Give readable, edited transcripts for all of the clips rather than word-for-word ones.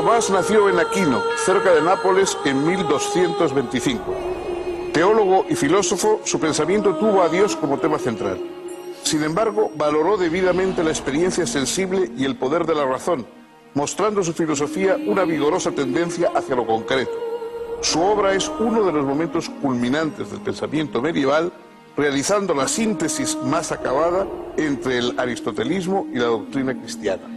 Tomás nació en Aquino, cerca de Nápoles, en 1225. Teólogo y filósofo, su pensamiento tuvo a Dios como tema central. Sin embargo, valoró debidamente la experiencia sensible y el poder de la razón, mostrando su filosofía una vigorosa tendencia hacia lo concreto. Su obra es uno de los momentos culminantes del pensamiento medieval, realizando la síntesis más acabada entre el aristotelismo y la doctrina cristiana.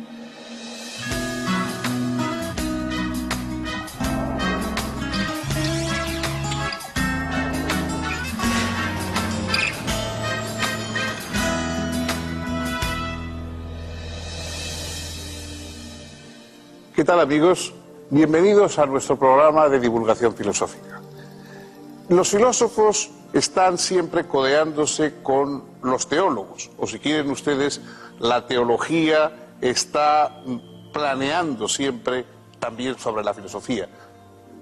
¿Qué tal, amigos? Bienvenidos a nuestro programa de divulgación filosófica. Los filósofos están siempre codeándose con los teólogos, o si quieren ustedes, la teología está planeando siempre también sobre la filosofía.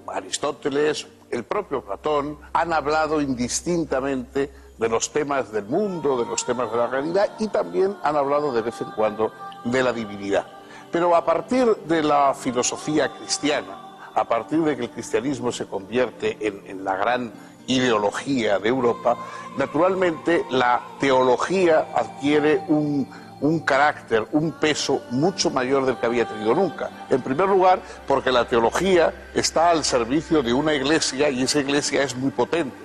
Aristóteles, el propio Platón, han hablado indistintamente de los temas del mundo, de los temas de la realidad, y también han hablado de vez en cuando de la divinidad. Pero a partir de la filosofía cristiana, a partir de que el cristianismo se convierte en la gran ideología de Europa, naturalmente la teología adquiere un carácter, un peso mucho mayor del que había tenido nunca. En primer lugar, porque la teología está al servicio de una iglesia y esa iglesia es muy potente.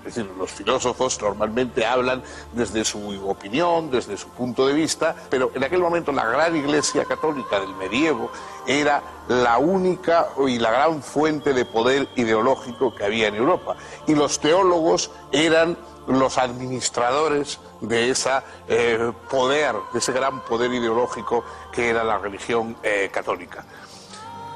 Es decir, los filósofos normalmente hablan desde su opinión, desde su punto de vista, pero en aquel momento la gran Iglesia católica del medievo era la única y la gran fuente de poder ideológico que había en Europa. Y los teólogos eran los administradores de ese poder, de ese gran poder ideológico que era la religión católica.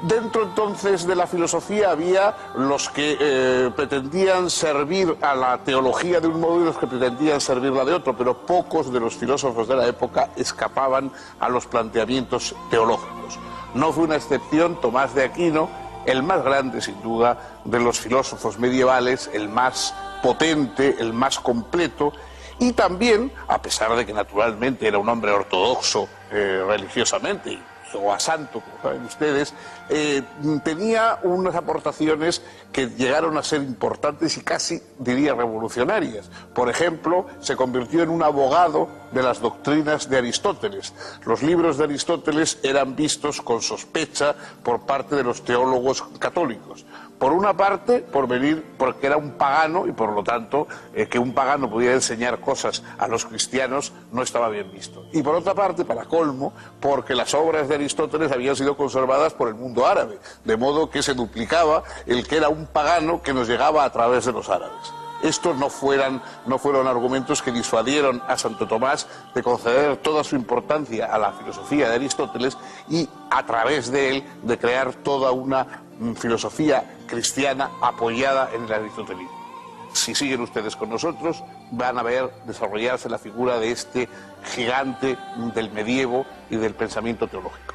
Dentro entonces de la filosofía había los que pretendían servir a la teología de un modo y los que pretendían servirla de otro, pero pocos de los filósofos de la época escapaban a los planteamientos teológicos. No fue una excepción Tomás de Aquino, el más grande sin duda de los filósofos medievales, el más potente, el más completo, y también, a pesar de que naturalmente era un hombre ortodoxo religiosamente, o a santo, como saben ustedes, tenía unas aportaciones que llegaron a ser importantes y casi, diría, revolucionarias. Por ejemplo, se convirtió en un abogado de las doctrinas de Aristóteles. Los libros de Aristóteles eran vistos con sospecha por parte de los teólogos católicos. Por una parte, porque era un pagano y por lo tanto que un pagano pudiera enseñar cosas a los cristianos no estaba bien visto. Y por otra parte, para colmo, porque las obras de Aristóteles habían sido conservadas por el mundo árabe, de modo que se duplicaba el que era un pagano que nos llegaba a través de los árabes. Estos no fueron argumentos que disuadieron a Santo Tomás de conceder toda su importancia a la filosofía de Aristóteles y a través de él de crear toda una filosofía cristiana apoyada en el aristotelismo. Si siguen ustedes con nosotros, van a ver desarrollarse la figura de este gigante del medievo y del pensamiento teológico.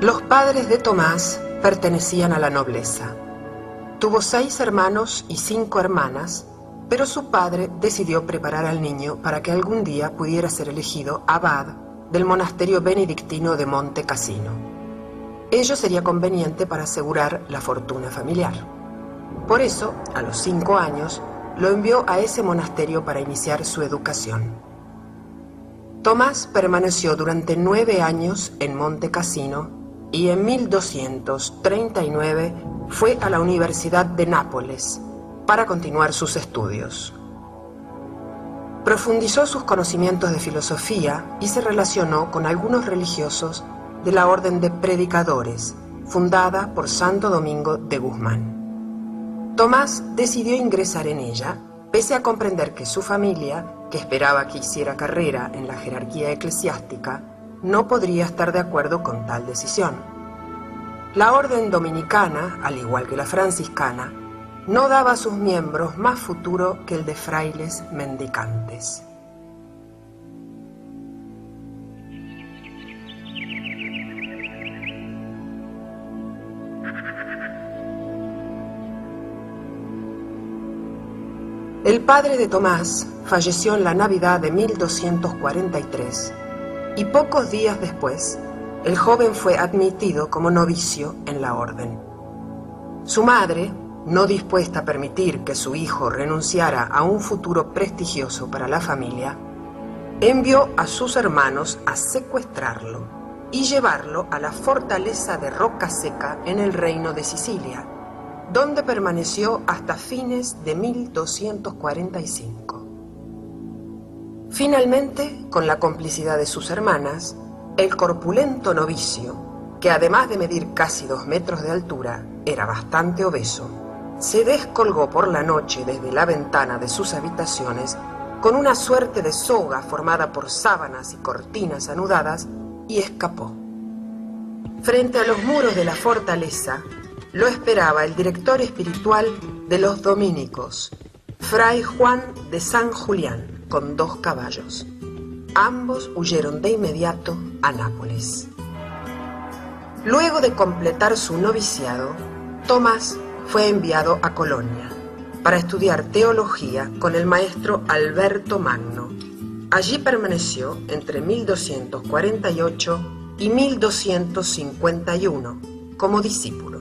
Los padres de Tomás pertenecían a la nobleza. Tuvo 6 hermanos y 5 hermanas, pero su padre decidió preparar al niño para que algún día pudiera ser elegido abad del monasterio benedictino de Monte Cassino. Ello sería conveniente para asegurar la fortuna familiar. Por eso, a los 5 años, lo envió a ese monasterio para iniciar su educación. Tomás permaneció durante 9 años en Monte Cassino y en 1239 fue a la Universidad de Nápoles para continuar sus estudios. Profundizó sus conocimientos de filosofía y se relacionó con algunos religiosos de la Orden de Predicadores, fundada por Santo Domingo de Guzmán. Tomás decidió ingresar en ella, pese a comprender que su familia, que esperaba que hiciera carrera en la jerarquía eclesiástica, no podría estar de acuerdo con tal decisión. La orden dominicana, al igual que la franciscana, no daba a sus miembros más futuro que el de frailes mendicantes. El padre de Tomás falleció en la Navidad de 1243 y pocos días después el joven fue admitido como novicio en la orden. Su madre, no dispuesta a permitir que su hijo renunciara a un futuro prestigioso para la familia, envió a sus hermanos a secuestrarlo y llevarlo a la fortaleza de Rocaseca en el reino de Sicilia, donde permaneció hasta fines de 1245. Finalmente, con la complicidad de sus hermanas, el corpulento novicio, que además de medir casi 2 metros de altura, era bastante obeso, se descolgó por la noche desde la ventana de sus habitaciones con una suerte de soga formada por sábanas y cortinas anudadas y escapó. Frente a los muros de la fortaleza lo esperaba el director espiritual de los dominicos, Fray Juan de San Julián, con 2 caballos. Ambos huyeron de inmediato a Nápoles. Luego de completar su noviciado, Tomás fue enviado a Colonia para estudiar teología con el maestro Alberto Magno. Allí permaneció entre 1248 y 1251 como discípulo,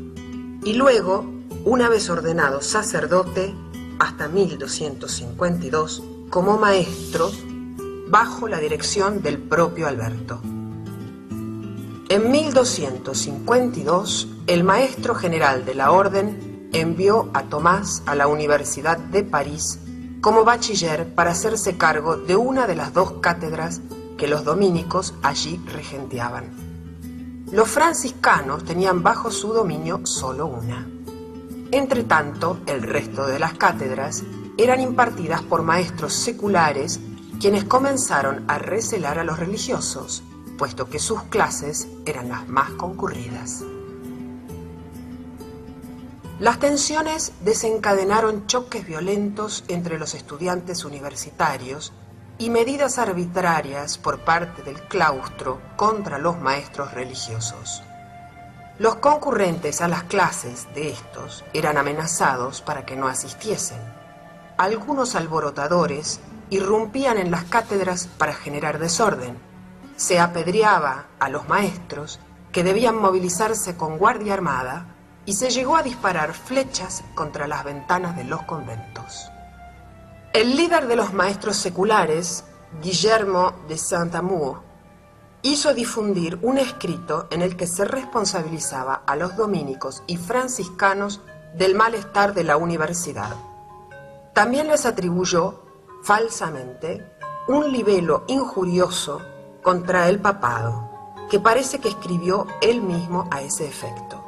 y luego, una vez ordenado sacerdote, hasta 1252 como maestro bajo la dirección del propio Alberto. En 1252, el maestro general de la orden envió a Tomás a la Universidad de París como bachiller para hacerse cargo de una de las 2 cátedras que los dominicos allí regenteaban. Los franciscanos tenían bajo su dominio solo una. Entretanto, el resto de las cátedras eran impartidas por maestros seculares, quienes comenzaron a recelar a los religiosos, puesto que sus clases eran las más concurridas. Las tensiones desencadenaron choques violentos entre los estudiantes universitarios y medidas arbitrarias por parte del claustro contra los maestros religiosos. Los concurrentes a las clases de estos eran amenazados para que no asistiesen. Algunos alborotadores irrumpían en las cátedras para generar desorden. Se apedreaba a los maestros, que debían movilizarse con guardia armada, y se llegó a disparar flechas contra las ventanas de los conventos. El líder de los maestros seculares, Guillermo de Saint-Amour, hizo difundir un escrito en el que se responsabilizaba a los dominicos y franciscanos del malestar de la universidad. También les atribuyó, falsamente, un libelo injurioso contra el papado, que parece que escribió él mismo a ese efecto.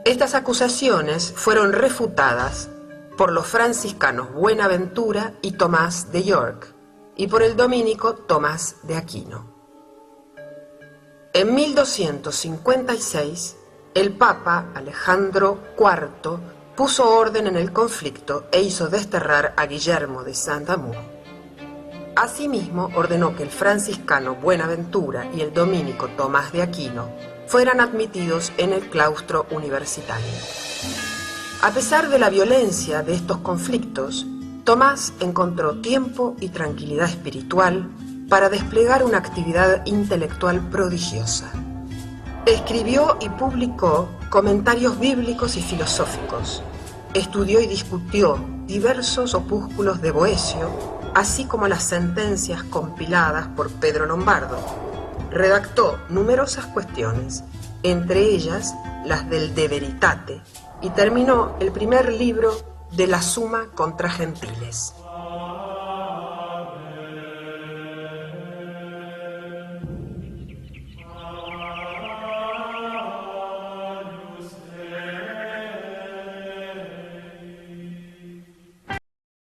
Estas acusaciones fueron refutadas por los franciscanos Buenaventura y Tomás de York, y por el dominico Tomás de Aquino. En 1256, el Papa Alejandro IV puso orden en el conflicto e hizo desterrar a Guillermo de Saint-Amour. Asimismo, ordenó que el franciscano Buenaventura y el dominico Tomás de Aquino fueran admitidos en el claustro universitario. A pesar de la violencia de estos conflictos, Tomás encontró tiempo y tranquilidad espiritual para desplegar una actividad intelectual prodigiosa. Escribió y publicó comentarios bíblicos y filosóficos. Estudió y discutió diversos opúsculos de Boecio, así como las sentencias compiladas por Pedro Lombardo. Redactó numerosas cuestiones, entre ellas las del De Veritate, y terminó el primer libro de la Summa contra Gentiles.